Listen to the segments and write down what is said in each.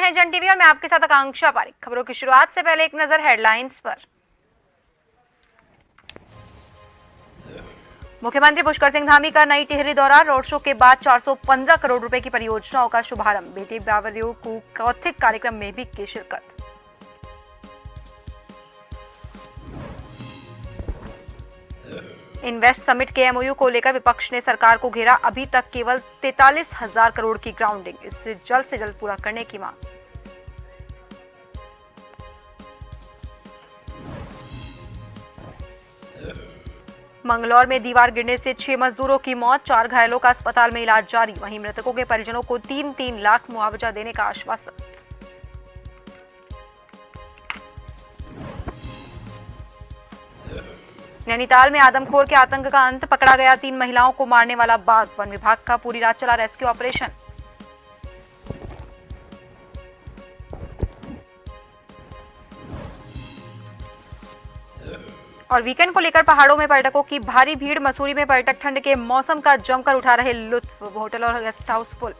हैं जन टीवी और मैं आपके साथ आकांक्षा पारिक। खबरों की शुरुआत से पहले एक नजर हेडलाइंस पर। मुख्यमंत्री पुष्कर सिंह धामी का नई टिहरी दौरा। रोड शो के बाद 415 करोड़ रुपए की परियोजनाओं का शुभारंभ। बेटी बावरियों को कौथिक कार्यक्रम में भी की शिरकत। इन्वेस्ट समिट के एमओयू को लेकर विपक्ष ने सरकार को घेरा। अभी तक केवल 43,000 करोड़ की ग्राउंडिंग, इससे से जल्द पूरा करने की मांग। मंगलौर में दीवार गिरने से 6 मजदूरों की मौत, 4 घायलों का अस्पताल में इलाज जारी। वहीं मृतकों के परिजनों को 3-3 लाख मुआवजा देने का आश्वासन। नैनीताल में आदमखोर के आतंक का अंत, पकड़ा गया 3 महिलाओं को मारने वाला बाघ। वन विभाग का पूरी रात चला रेस्क्यू ऑपरेशन। और वीकेंड को लेकर पहाड़ों में पर्यटकों की भारी भीड़। मसूरी में पर्यटक ठंड के मौसम का जमकर उठा रहे लुत्फ। होटल और गेस्ट हाउस फुल।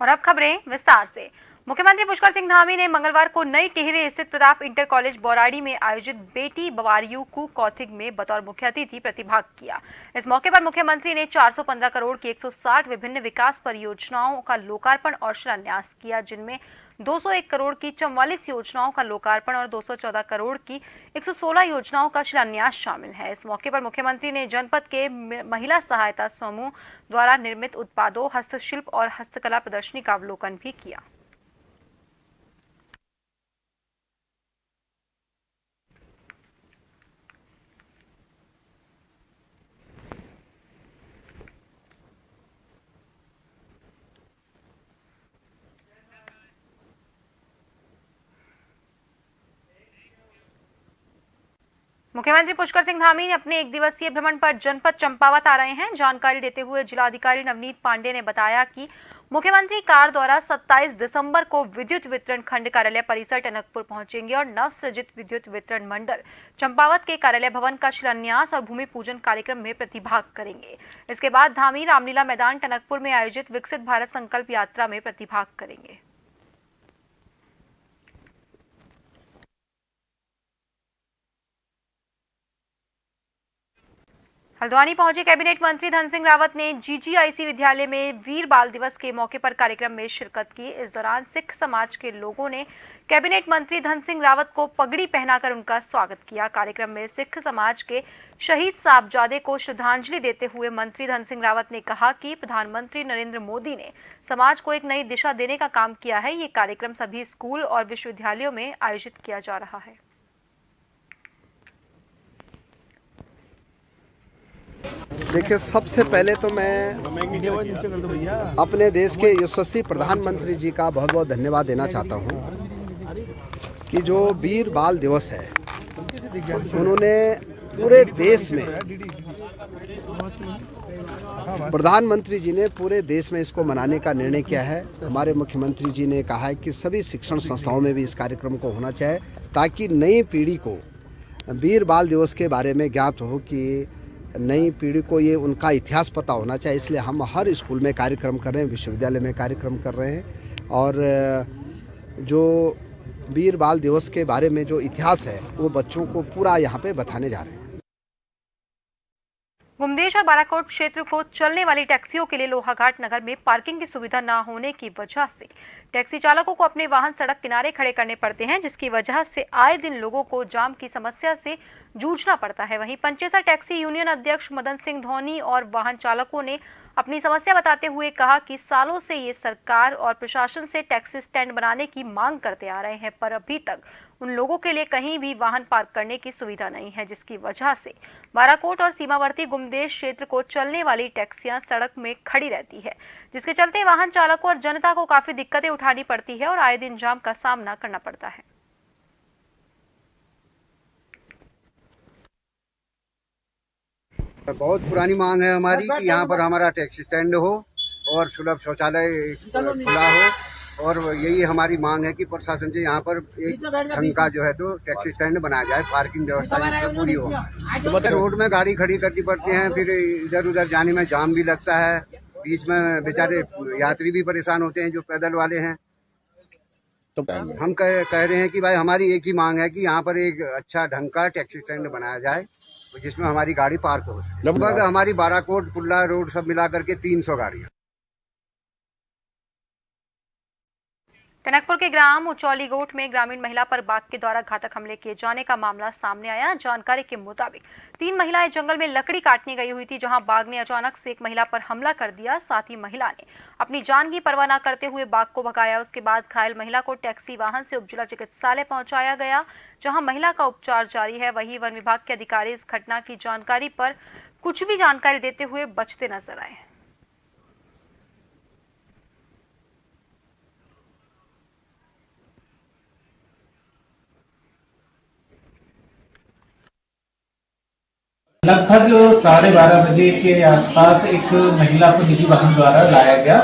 और अब खबरें विस्तार से। मुख्यमंत्री पुष्कर सिंह धामी ने मंगलवार को नई टिहरी स्थित प्रताप इंटर कॉलेज बौराड़ी में आयोजित बेटी बवारियू कु कौथिग में बतौर मुख्य अतिथि प्रतिभाग किया। इस मौके पर मुख्यमंत्री ने 415 करोड़ की 160 विभिन्न विकास परियोजनाओं का लोकार्पण और शिलान्यास किया, जिनमें 201 करोड़ की 44 योजनाओं का लोकार्पण और 214 करोड़ की 116 योजनाओं का शिलान्यास शामिल है। इस मौके पर मुख्यमंत्री ने जनपद के महिला सहायता समूह द्वारा निर्मित उत्पादों, हस्तशिल्प और हस्तकला प्रदर्शनी का अवलोकन भी किया। मुख्यमंत्री पुष्कर सिंह धामी अपने एक दिवसीय भ्रमण पर जनपद चंपावत आ रहे हैं। जानकारी देते हुए जिलाधिकारी नवनीत पांडे ने बताया कि मुख्यमंत्री कार द्वारा 27 दिसंबर को विद्युत वितरण खंड कार्यालय परिसर टनकपुर पहुंचेंगे और नवसृजित विद्युत वितरण मंडल चंपावत के कार्यालय भवन का शिलान्यास और भूमि पूजन कार्यक्रम में प्रतिभाग करेंगे। इसके बाद धामी रामलीला मैदान टनकपुर में आयोजित विकसित भारत संकल्प यात्रा में प्रतिभाग करेंगे। हल्द्वानी पहुंचे कैबिनेट मंत्री धन सिंह रावत ने जीजीआईसी विद्यालय में वीर बाल दिवस के मौके पर कार्यक्रम में शिरकत की। इस दौरान सिख समाज के लोगों ने कैबिनेट मंत्री धन सिंह रावत को पगड़ी पहनाकर उनका स्वागत किया। कार्यक्रम में सिख समाज के शहीद साहबजादे को श्रद्धांजलि देते हुए मंत्री धन सिंह रावत ने कहा कि प्रधानमंत्री नरेंद्र मोदी ने समाज को एक नई दिशा देने का काम किया है। ये कार्यक्रम सभी स्कूल और विश्वविद्यालयों में आयोजित किया जा रहा है। देखिए, सबसे पहले तो मैं अपने देश के यशस्वी प्रधानमंत्री जी का बहुत बहुत धन्यवाद देना चाहता हूं कि जो वीर बाल दिवस है, उन्होंने पूरे देश में, प्रधानमंत्री जी ने पूरे देश में इसको मनाने का निर्णय किया है। हमारे मुख्यमंत्री जी ने कहा है कि सभी शिक्षण संस्थाओं में भी इस कार्यक्रम को होना चाहिए, ताकि नई पीढ़ी को वीर बाल दिवस के बारे में ज्ञात हो, कि नई पीढ़ी को ये उनका इतिहास पता होना चाहिए। इसलिए हम हर स्कूल में कार्यक्रम कर रहे हैं, विश्वविद्यालय में कार्यक्रम कर रहे हैं, और जो वीर बाल दिवस के बारे में जो इतिहास है वो बच्चों को पूरा यहाँ पे बताने जा रहे हैं। गुमदेश और बाराकोट क्षेत्र को चलने वाली टैक्सियों के लिए लोहाघाट नगर में पार्किंग की सुविधा न होने की वजह से टैक्सी चालकों को अपने वाहन सड़क किनारे खड़े करने पड़ते हैं, जिसकी वजह से आए दिन लोगों को जाम की समस्या से जूझना पड़ता है। वहीं पंचेसर टैक्सी यूनियन अध्यक्ष मदन सिंह धोनी और वाहन चालकों ने अपनी समस्या बताते हुए कहा कि सालों से ये सरकार और प्रशासन से टैक्सी स्टैंड बनाने की मांग करते आ रहे हैं, पर अभी तक उन लोगों के लिए कहीं भी वाहन पार्क करने की सुविधा नहीं है, जिसकी वजह से बाराकोट और सीमावर्ती गुमदेश क्षेत्र को चलने वाली टैक्सियां सड़क में खड़ी रहती है, जिसके चलते वाहन चालकों और जनता को काफी दिक्कतें उठानी पड़ती है और आए दिन जाम का सामना करना पड़ता है। बहुत पुरानी मांग है हमारी कि यहाँ पर हमारा टैक्सी स्टैंड हो और सुलभ शौचालय खुला हो, और यही हमारी मांग है कि प्रशासन से यहाँ पर एक ढंग का जो है तो टैक्सी स्टैंड बनाया जाए, पार्किंग व्यवस्था पूरी हो। तो रोड में गाड़ी खड़ी करनी पड़ती है, फिर इधर उधर जाने में जाम भी लगता है, बीच में बेचारे यात्री भी परेशान होते हैं जो पैदल वाले हैं। तो हम कह रहे हैं कि भाई हमारी एक ही मांग है कि यहाँ पर एक अच्छा ढंग का टैक्सी स्टैंड बनाया जाए जिसमें हमारी गाड़ी पार्क हो। लगभग हमारी बाराकोट पुल्ला रोड सब मिला करके 300 गाड़ियाँ। टनकपुर के ग्राम उचौली गोट में ग्रामीण महिला पर बाघ के द्वारा घातक हमले किए जाने का मामला सामने आया। जानकारी के मुताबिक 3 महिलाएं जंगल में लकड़ी काटने गई हुई थी, जहां बाघ ने अचानक से एक महिला पर हमला कर दिया। साथ ही महिला ने अपनी जान की परवाह न करते हुए बाघ को भगाया। उसके बाद घायल महिला को टैक्सी वाहन से उपजिला चिकित्सालय पहुंचाया गया, जहां महिला का उपचार जारी है। वहीं वन विभाग के अधिकारी इस घटना की जानकारी पर कुछ भी जानकारी देते हुए बचते नजर आए। लगभग 12:30 बजे के आसपास एक महिला को निजी वाहन द्वारा लाया गया।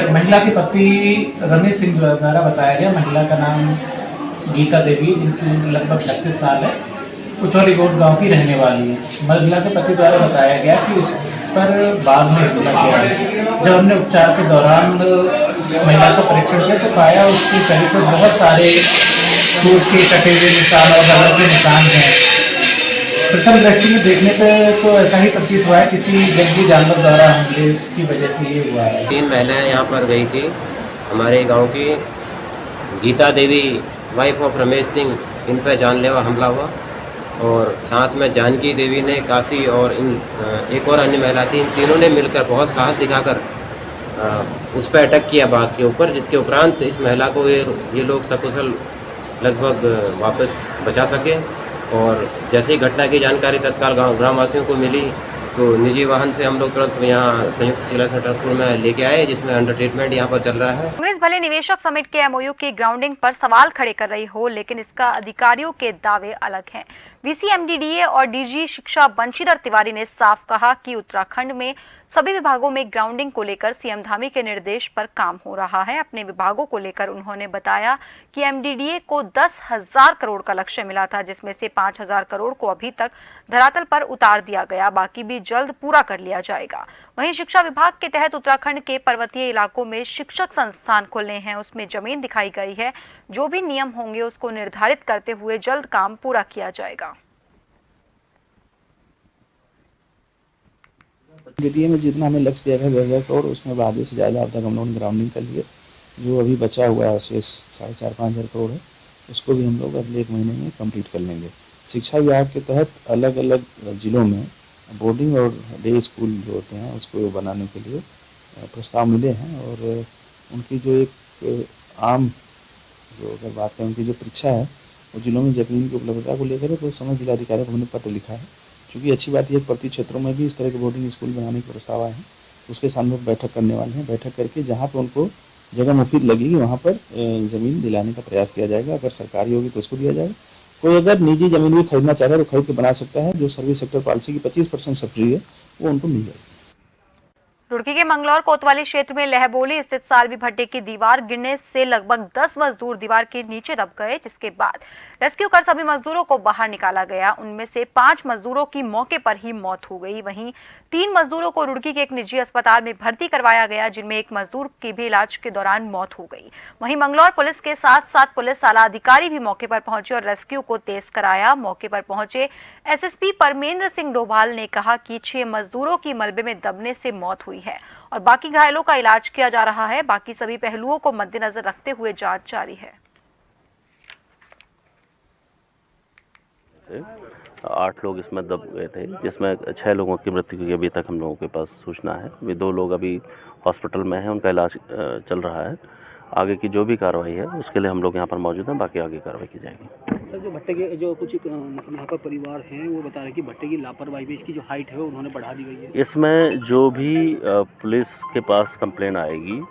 महिला के पति रमेश सिंह द्वारा बताया गया। महिला का नाम गीता देवी, जिनकी लगभग 36 साल है, उचौली गोट गांव की रहने वाली है। महिला के पति द्वारा बताया गया कि उस पर बाघ ने हमला किया है। जब हमने उपचार के दौरान महिला का परीक्षण किया तो पाया उसके शरीर पर बहुत सारे टूट के कटे हुए निशान और गलत के निशान हैं। प्रथम दृष्टि में देखने पर तो ऐसा ही प्रतीत हुआ है किसी जंगली जानवर द्वारा हमले की वजह से ये हुआ है। 3 महिलाएं यहाँ पर गई थी हमारे गांव की। गीता देवी वाइफ ऑफ रमेश सिंह, इन पर जानलेवा हमला हुआ, और साथ में जानकी देवी ने काफ़ी, और इन एक और अन्य महिला थी, इन तीनों ने मिलकर बहुत साहस दिखाकर उस पर अटैक किया बाघ के ऊपर, जिसके उपरांत इस महिला को ये लोग सकुशल लगभग वापस बचा सके। और जैसे ही घटना की जानकारी तत्काल ग्रामवासियों को मिली तो निजी वाहन से हम लोग तुरंत यहाँ संयुक्त जिला टनकपुर में लेके आए, जिसमें अंडर ट्रीटमेंट यहाँ पर चल रहा है। कांग्रेस भले निवेशक समिट के एमओयू की ग्राउंडिंग पर सवाल खड़े कर रही हो, लेकिन इसका अधिकारियों के दावे अलग हैं। वीसी एमडीडीए और डीजी शिक्षा बंशीधर तिवारी ने साफ कहा कि उत्तराखंड में सभी विभागों में ग्राउंडिंग को लेकर सीएम धामी के निर्देश पर काम हो रहा है। अपने विभागों को लेकर उन्होंने बताया कि एमडीडीए को 10,000 करोड़ का लक्ष्य मिला था, जिसमें से 5,000 करोड़ को अभी तक धरातल पर उतार दिया गया, बाकी भी जल्द पूरा कर लिया जाएगा। वहीं शिक्षा विभाग के तहत उत्तराखंड के पर्वतीय इलाकों में शिक्षक संस्थान खुलने हैं, उसमें जमीन दिखाई गई है। जो भी नियम होंगे उसको निर्धारित करते हुए जल्द काम पूरा किया जाएगा। एमडीडीए में जितना हमें लक्ष्य दिया गया 10,000 करोड़, उसमें आधे से ज़्यादा अब तक हम लोग ग्राउंडिंग कर लिए। जो अभी बचा हुआ है शेष 4,500 करोड़ है, उसको भी हम लोग अगले 1 महीने में कंप्लीट कर लेंगे। शिक्षा विभाग के तहत अलग अलग जिलों में बोर्डिंग और डे स्कूल जो होते हैं उसको बनाने के लिए प्रस्ताव मिले हैं, और उनकी जो एक आम जो अगर बात करें उनकी जो परीक्षा है वो जिलों में जमीन की उपलब्धता को लेकर है, तो समय जिलाधिकारी को हमने पत्र लिखा है। क्योंकि अच्छी बात यह प्रति क्षेत्रों में भी इस तरह के बोर्डिंग स्कूल बनाने के प्रस्ताव आए हैं, उसके सामने बैठक करने वाले हैं। बैठक करके जहाँ पर उनको जगह मुफीद लगेगी वहाँ पर ज़मीन दिलाने का प्रयास किया जाएगा। अगर सरकारी होगी तो उसको दिया जाएगा। कोई अगर निजी ज़मीन भी खरीदना चाहता है तो खरीद के बना सकता है। जो सर्विस सेक्टर पॉलिसी की 25% सब्सिडी है वो उनको मिल जाएगी। रुड़की के मंगलौर कोतवाली क्षेत्र में लहबोली स्थित सालवी भट्टे की दीवार गिरने से लगभग 10 मजदूर दीवार के नीचे दब गए, जिसके बाद रेस्क्यू कर सभी मजदूरों को बाहर निकाला गया। उनमें से 5 मजदूरों की मौके पर ही मौत हो गई। वहीं 3 मजदूरों को रुड़की के एक निजी अस्पताल में भर्ती करवाया गया, जिनमें एक मजदूर की भी इलाज के दौरान मौत हो गई। वहीं मंगलौर पुलिस के साथ साथ पुलिस आला अधिकारी भी मौके पर पहुंचे और रेस्क्यू को तेज कराया। मौके पर पहुंचे एसएसपी परमेंद्र सिंह डोभाल ने कहा कि 6 मजदूरों की मलबे में दबने से मौत हुई है और बाकी घायलों का इलाज किया जा रहा है। बाकी सभी पहलुओं को मद्देनजर रखते हुए जांच जारी है। 8 लोग इसमें दब गए थे, जिसमें 6 लोगों की मृत्यु की अभी तक हम लोगों के पास सूचना है। वे 2 लोग अभी हॉस्पिटल में हैं, उनका इलाज चल रहा है। आगे की जो भी कार्रवाई है उसके लिए हम लोग यहाँ पर मौजूद हैं, बाकी आगे कार्रवाई की जाएगी। सर, जो भट्टे के जो कुछ मतलब यहाँ पर परिवार हैं वो बता रहे हैं कि भट्टे की लापरवाही में इसकी जो हाइट है वो उन्होंने बढ़ा दी गई है। इसमें जो भी पुलिस के पास कंप्लेन आएगी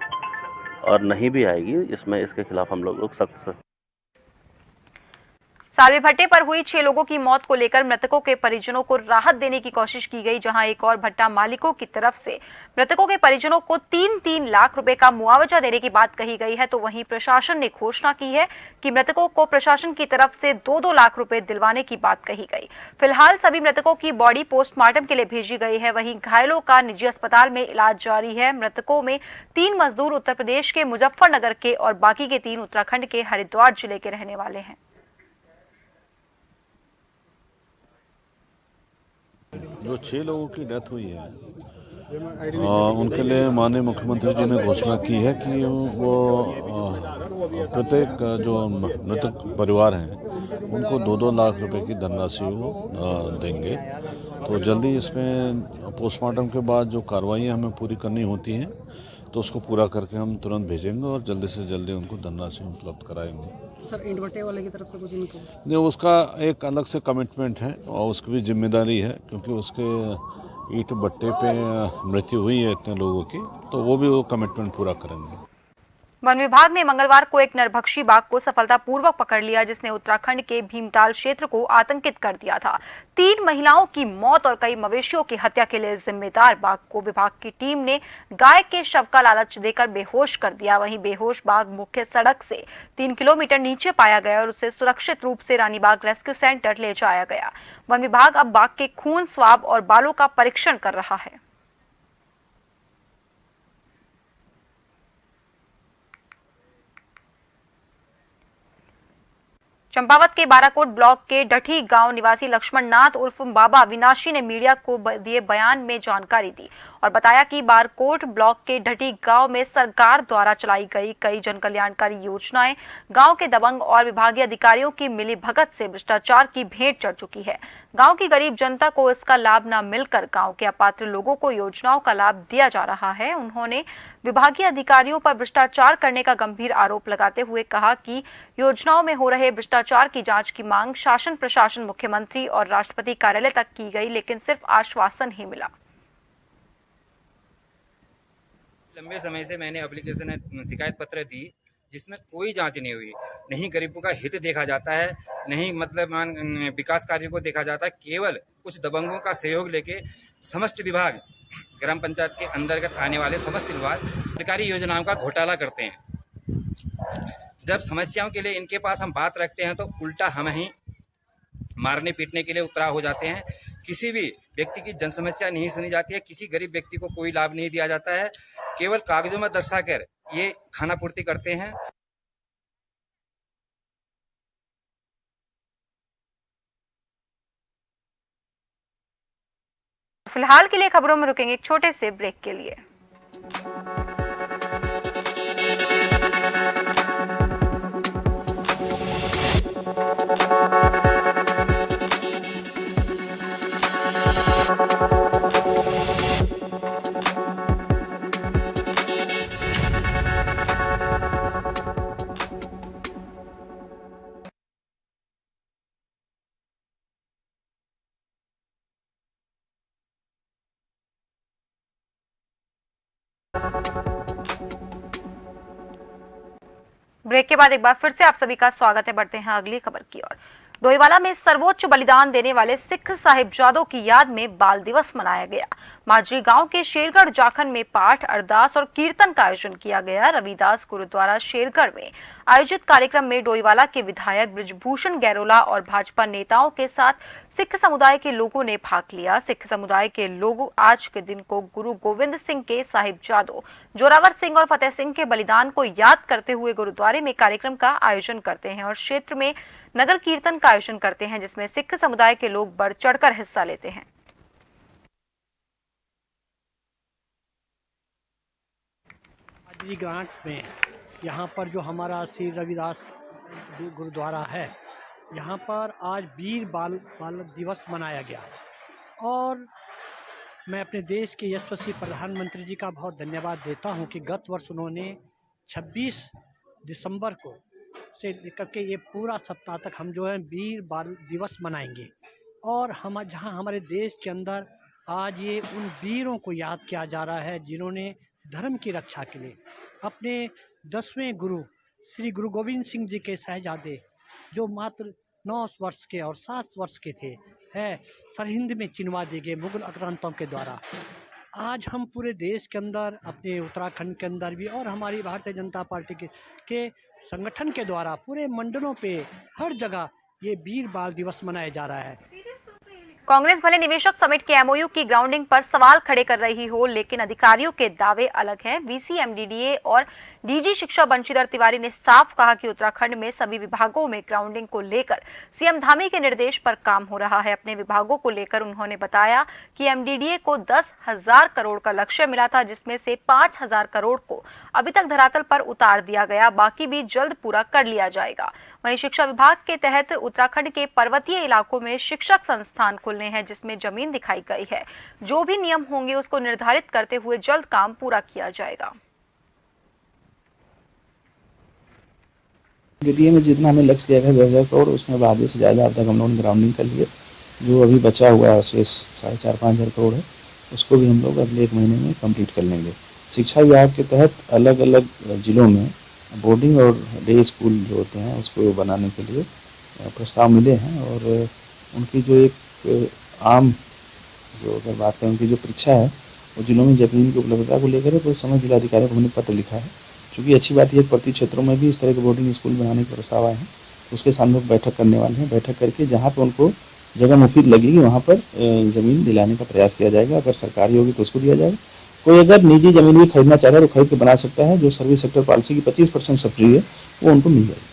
और नहीं भी आएगी, इसमें इसके खिलाफ हम लोग सख्त सालवी भट्टे पर हुई 6 लोगों की मौत को लेकर मृतकों के परिजनों को राहत देने की कोशिश की गई, जहां एक और भट्टा मालिकों की तरफ से मृतकों के परिजनों को 3-3 लाख रुपए का मुआवजा देने की बात कही गई है। तो वहीं प्रशासन ने घोषणा की है कि मृतकों को प्रशासन की तरफ से 2-2 लाख रुपए दिलवाने की बात कही गई। फिलहाल सभी मृतकों की बॉडी पोस्टमार्टम के लिए भेजी गई है। वहीं घायलों का निजी अस्पताल में इलाज जारी है। मृतकों में 3 मजदूर उत्तर प्रदेश के मुजफ्फरनगर के और बाकी के 3 उत्तराखंड के हरिद्वार जिले के रहने वाले हैं। जो 6 लोगों की डेथ हुई है उनके लिए माननीय मुख्यमंत्री जी ने घोषणा की है कि वो प्रत्येक जो मृतक परिवार हैं उनको 2-2 लाख रुपए की धनराशि वो देंगे। तो जल्दी इसमें पोस्टमार्टम के बाद जो कार्रवाइयाँ हमें पूरी करनी होती हैं तो उसको पूरा करके हम तुरंत भेजेंगे और जल्दी से जल्दी उनको धनराशि उपलब्ध कराएंगे। सर, ईंट भट्टे वाले की तरफ से कुछ इनको नहीं, उसका एक अलग से कमिटमेंट है और उसकी भी जिम्मेदारी है, क्योंकि उसके ईंट भट्टे पे मृत्यु हुई है इतने लोगों की, तो वो भी वो कमिटमेंट पूरा करेंगे। वन विभाग ने मंगलवार को एक नरभक्षी बाघ को सफलतापूर्वक पकड़ लिया, जिसने उत्तराखंड के भीमताल क्षेत्र को आतंकित कर दिया था। 3 महिलाओं की मौत और कई मवेशियों की हत्या के लिए जिम्मेदार बाघ को विभाग की टीम ने गाय के शव का लालच देकर बेहोश कर दिया। वहीं बेहोश बाघ मुख्य सड़क से 3 किलोमीटर नीचे पाया गया और उसे सुरक्षित रूप से रानीबाग रेस्क्यू सेंटर ले जाया गया। वन विभाग अब बाघ के खून, स्वाब और बालों का परीक्षण कर रहा है। चंपावत के बाराकोट ब्लॉक के डठी गांव निवासी लक्ष्मण नाथ उर्फ बाबा विनाशी ने मीडिया को दिए बयान में जानकारी दी और बताया कि बाराकोट ब्लॉक के डठी गांव में सरकार द्वारा चलाई गई कई जनकल्याणकारी योजनाएं गांव के दबंग और विभागीय अधिकारियों की मिलीभगत से भ्रष्टाचार की भेंट चढ़ चुकी है। गांव की गरीब जनता को इसका लाभ न मिलकर गांव के अपात्र लोगों को योजनाओं का लाभ दिया जा रहा है। उन्होंने विभागीय अधिकारियों पर भ्रष्टाचार करने का गंभीर आरोप लगाते हुए कहा कि योजनाओं में हो रहे भ्रष्टाचार की जांच की मांग शासन प्रशासन, मुख्यमंत्री और राष्ट्रपति कार्यालय तक की गई, लेकिन सिर्फ आश्वासन ही मिला। लंबे समय से मैंने एप्लीकेशन शिकायत पत्र दी, जिसमें कोई जांच नहीं हुई। नहीं गरीबों का हित देखा जाता है, नहीं मतलब विकास कार्यों को देखा जाता है। केवल कुछ दबंगों का सहयोग लेके समस्त विभाग, ग्राम पंचायत के अंतर्गत आने वाले समस्त विभाग सरकारी योजनाओं का घोटाला करते हैं। जब समस्याओं के लिए इनके पास हम बात रखते हैं तो उल्टा हम ही मारने पीटने के लिए उतराव हो जाते हैं। किसी भी व्यक्ति की जन समस्या नहीं सुनी जाती है, किसी गरीब व्यक्ति को कोई लाभ नहीं दिया जाता है, केवल कागजों में दर्शाकर ये खाना पूर्ति करते हैं। फिलहाल के लिए खबरों में रुकेंगे एक छोटे से ब्रेक के लिए। ब्रेक के बाद एक बार फिर से आप सभी का स्वागत है। बढ़ते हैं अगली खबर की ओर। डोईवाला में सर्वोच्च बलिदान देने वाले सिख साहिबजादों की याद में बाल दिवस मनाया गया। माजरी गांव के शेरगढ़ जाखन में पाठ, अरदास और कीर्तन का आयोजन किया गया। रविदास गुरुद्वारा शेरगढ़ में आयोजित कार्यक्रम में डोईवाला के विधायक बृजभूषण गैरोला और भाजपा नेताओं के साथ सिख समुदाय के लोगों ने भाग लिया। सिख समुदाय के लोग आज के दिन को गुरु गोविंद सिंह के साहिबजादों जोरावर सिंह और फतेह सिंह के बलिदान को याद करते हुए गुरुद्वारे में कार्यक्रम का आयोजन करते हैं और क्षेत्र में नगर कीर्तन का आयोजन करते हैं, जिसमें सिख समुदाय के लोग बढ़ चढ़कर हिस्सा लेते हैं। माजरी ग्रांट में यहाँ पर जो हमारा श्री रविदास गुरुद्वारा है, यहाँ पर आज वीर बाल दिवस मनाया गया और मैं अपने देश के यशस्वी प्रधानमंत्री जी का बहुत धन्यवाद देता हूँ कि गत वर्ष उन्होंने 26 दिसंबर को से लेकर के ये पूरा सप्ताह तक हम जो है वीर बाल दिवस मनाएंगे और हम जहाँ हमारे देश के अंदर आज ये उन वीरों को याद किया जा रहा है जिन्होंने धर्म की रक्षा के लिए अपने 10वें गुरु श्री गुरु गोविंद सिंह जी के शहजादे जो मात्र 9 वर्ष के और 7 वर्ष के थे सरहिंद में चिनवा दिए गए मुगल आक्रांतों के द्वारा। आज हम पूरे देश के अंदर अपने उत्तराखंड के अंदर भी और हमारी भारतीय जनता पार्टी के संगठन के द्वारा पूरे मंडलों पे हर जगह ये वीर बाल दिवस मनाया जा रहा है। कांग्रेस भले निवेशक समिट के एमओयू की ग्राउंडिंग पर सवाल खड़े कर रही हो, लेकिन अधिकारियों के दावे अलग हैं। वीसी, एमडीडीए और डीजी शिक्षा बंशीधर तिवारी ने साफ कहा कि उत्तराखंड में सभी विभागों में ग्राउंडिंग को लेकर सीएम धामी के निर्देश पर काम हो रहा है। अपने विभागों को लेकर उन्होंने बताया कि एमडीडीए को 10,000 करोड़ का लक्ष्य मिला था, जिसमें से 5,000 करोड़ को अभी तक धरातल पर उतार दिया गया, बाकी भी जल्द पूरा कर लिया जाएगा। वहीं शिक्षा विभाग के तहत उत्तराखंड के पर्वतीय इलाकों में शिक्षक संस्थान खुलने हैं, जिसमें जमीन दिखाई गई है। जो भी नियम होंगे उसको निर्धारित करते हुए जल्द काम पूरा किया जाएगा। एमडीडीए में जितना हमें लक्ष्य दिया गया 2,000 करोड़, उसमें आधे से ज़्यादा अब तक हम लोगों ने ग्राउंडिंग कर लिए। जो अभी बचा हुआ है शेष 4,500 करोड़ है, उसको भी हम लोग अगले 1 महीने में कंप्लीट कर लेंगे। शिक्षा विभाग के तहत अलग अलग जिलों में बोर्डिंग और डे स्कूल जो होते हैं उसको बनाने के लिए प्रस्ताव मिले हैं और उनकी जो एक आम जो अगर बात करें उनकी जो परीक्षा है वो जिलों में जमीन की उपलब्धता को लेकर है, तो इस समय जिलाधिकारी को हमने पत्र लिखा है। क्योंकि अच्छी बात यह प्रति क्षेत्रों में भी इस तरह के बोर्डिंग स्कूल बनाने के प्रस्ताव आए हैं, उसके सामने बैठक करने वाले हैं। बैठक करके जहाँ पर उनको जगह मुफीद लगेगी वहाँ पर ज़मीन दिलाने का प्रयास किया जाएगा। अगर सरकारी होगी तो उसको दिया जाएगा। कोई अगर निजी ज़मीन भी खरीदना चाह रहा है तो खरीद के बना सकता है। जो सर्विस सेक्टर पॉलिसी की 25% सब्सिडी है वो उनको मिल जाएगी।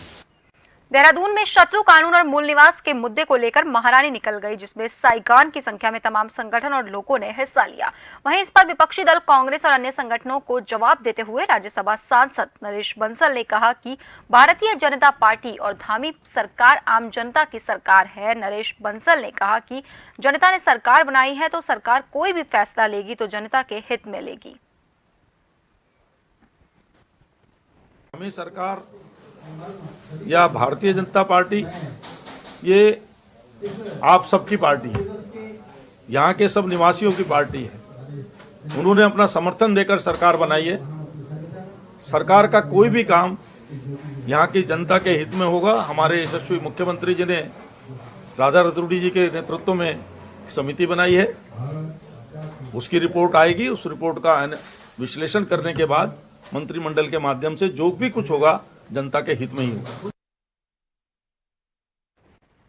देहरादून में शत्रु कानून और मूल निवास के मुद्दे को लेकर महारानी निकल गई, जिसमें साइगान की संख्या में तमाम संगठन और लोगों ने हिस्सा लिया। वहीं इस पर विपक्षी दल कांग्रेस और अन्य संगठनों को जवाब देते हुए राज्यसभा सांसद नरेश बंसल ने कहा कि भारतीय जनता पार्टी और धामी सरकार आम जनता की सरकार है। नरेश बंसल ने कहा कि जनता ने सरकार बनाई है तो सरकार कोई भी फैसला लेगी तो जनता के हित में लेगी। हमें सरकार या भारतीय जनता पार्टी ये आप सबकी पार्टी है, यहाँ के सब निवासियों की पार्टी है। उन्होंने अपना समर्थन देकर सरकार बनाई है। सरकार का कोई भी काम यहाँ की जनता के हित में होगा। हमारे यशस्वी मुख्यमंत्री जी ने राधा रतूड़ी जी के नेतृत्व में समिति बनाई है, उसकी रिपोर्ट आएगी। उस रिपोर्ट का विश्लेषण करने के बाद मंत्रिमंडल के माध्यम से जो भी कुछ होगा जनता के हित में ही होगा।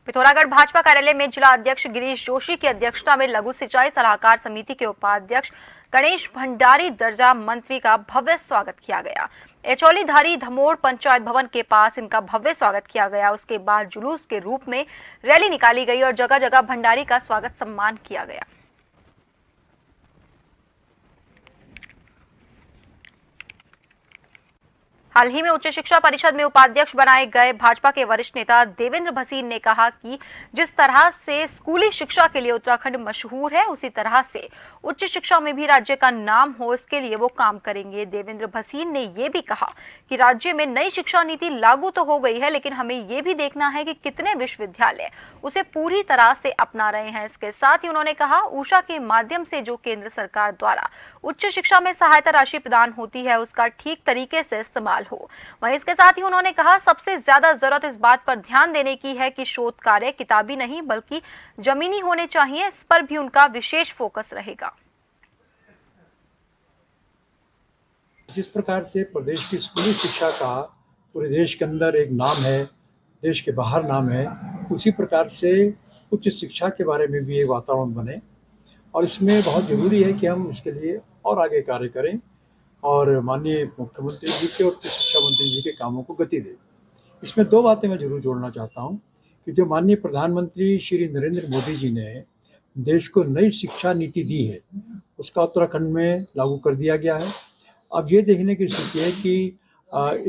पिथौरागढ़ भाजपा कार्यालय में जिला अध्यक्ष गिरीश जोशी की अध्यक्षता में लघु सिंचाई सलाहकार समिति के उपाध्यक्ष गणेश भंडारी दर्जा मंत्री का भव्य स्वागत किया गया। एचौलीधारी धमोड़ पंचायत भवन के पास इनका भव्य स्वागत किया गया। उसके बाद जुलूस के रूप में रैली निकाली गई और जगह जगह भंडारी का स्वागत सम्मान किया गया। हाल ही में उच्च शिक्षा परिषद में उपाध्यक्ष बनाए गए भाजपा के वरिष्ठ नेता देवेंद्र भसीन ने कहा कि जिस तरह से स्कूली शिक्षा के लिए उत्तराखंड मशहूर है, उसी तरह से उच्च शिक्षा में भी राज्य का नाम हो, इसके लिए वो काम करेंगे। देवेंद्र भसीन ने ये भी कहा कि राज्य में नई शिक्षा नीति लागू तो हो गई है, लेकिन हमें ये भी देखना है कि कितने विश्वविद्यालय उसे पूरी तरह से अपना रहे हैं। इसके साथ ही उन्होंने कहा, ऊषा के माध्यम से जो केंद्र सरकार द्वारा उच्च शिक्षा में सहायता राशि प्रदान होती है, उसका ठीक तरीके से इस्तेमाल इस्तेमाल हो। वहीं इसके साथ ही उन्होंने कहा, सबसे ज्यादा जरूरत इस बात पर ध्यान देने की है कि शोध कार्य किताबी नहीं बल्कि जमीनी होने चाहिए। इस पर भी उनका विशेष फोकस रहेगा। जिस प्रकार से प्रदेश की स्कूली शिक्षा का पूरे देश के अंदर एक नाम है, देश के बाहर नाम है, उसी प्रकार से उच्च शिक्षा के बारे में भी एक वातावरण बने और इसमें बहुत ज़रूरी है कि हम इसके लिए और आगे कार्य करें और माननीय मुख्यमंत्री जी के और उच्च शिक्षा मंत्री जी के कामों को गति दें। इसमें दो बातें मैं ज़रूर जोड़ना चाहता हूँ कि जो माननीय प्रधानमंत्री श्री नरेंद्र मोदी जी ने देश को नई शिक्षा नीति दी है, उसका उत्तराखंड में लागू कर दिया गया है। अब ये देखने की स्थिति है कि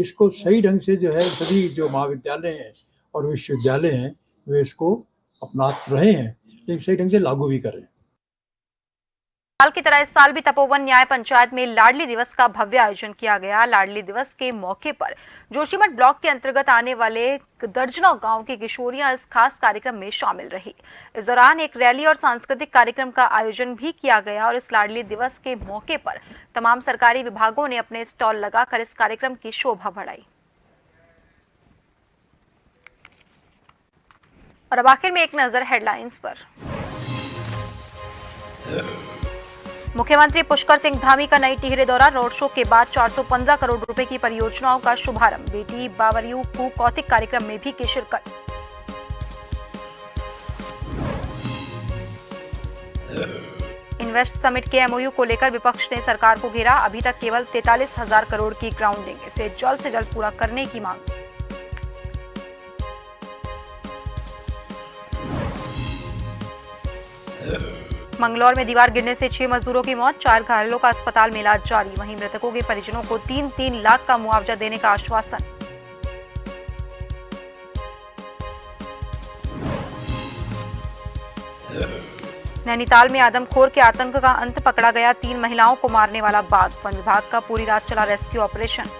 इसको सही ढंग से जो है सभी जो महाविद्यालय हैं और विश्वविद्यालय हैं वे इसको अपना रहे हैं, लेकिन सही ढंग से लागू भी करें। साल की तरह इस साल भी तपोवन न्याय पंचायत में लाडली दिवस का भव्य आयोजन किया गया। लाडली दिवस के मौके पर जोशीमठ ब्लॉक के अंतर्गत आने वाले दर्जनों गांव की किशोरियां इस खास कार्यक्रम में शामिल रही। इस दौरान एक रैली और सांस्कृतिक कार्यक्रम का आयोजन भी किया गया और इस लाडली दिवस के मौके पर तमाम सरकारी विभागों ने अपने स्टॉल लगाकर इस कार्यक्रम की शोभा बढ़ाई। और अब आखिर में एक नजर हेडलाइंस पर। मुख्यमंत्री पुष्कर सिंह धामी का नई टिहरे दौरा। रोड शो के बाद 415 करोड़ रुपए की परियोजनाओं का शुभारंभ। बेटी बावरियू को कौतिक कार्यक्रम में भी की शिरकत। इन्वेस्ट समिट के एमओयू को लेकर विपक्ष ने सरकार को घेरा। अभी तक केवल 43,000 करोड़ की ग्राउंडिंग, इसे जल्द से जल्द पूरा करने की मांग। मंगलौर में दीवार गिरने से 6 मजदूरों की मौत, 4 घायलों का अस्पताल में इलाज जारी। वहीं मृतकों के परिजनों को 3-3 लाख का मुआवजा देने का आश्वासन। नैनीताल में आदमखोर के आतंक का अंत, पकड़ा गया 3 महिलाओं को मारने वाला बाघ। वन विभाग का पूरी रात चला रेस्क्यू ऑपरेशन।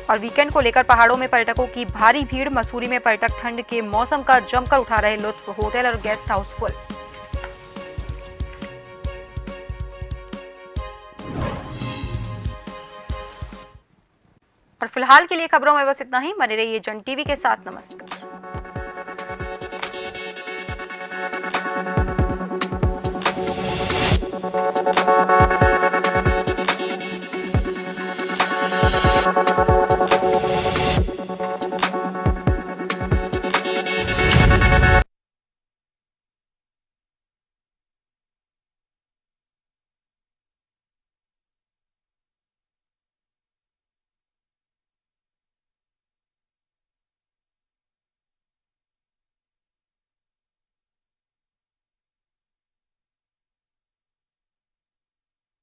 और वीकेंड को लेकर पहाड़ों में पर्यटकों की भारी भीड़। मसूरी में पर्यटक ठंड के मौसम का जमकर उठा रहे लुत्फ। होटल और गेस्ट हाउस फुल। और फिलहाल के लिए खबरों में बस इतना ही। बने रहिए जन टीवी के साथ। नमस्कार।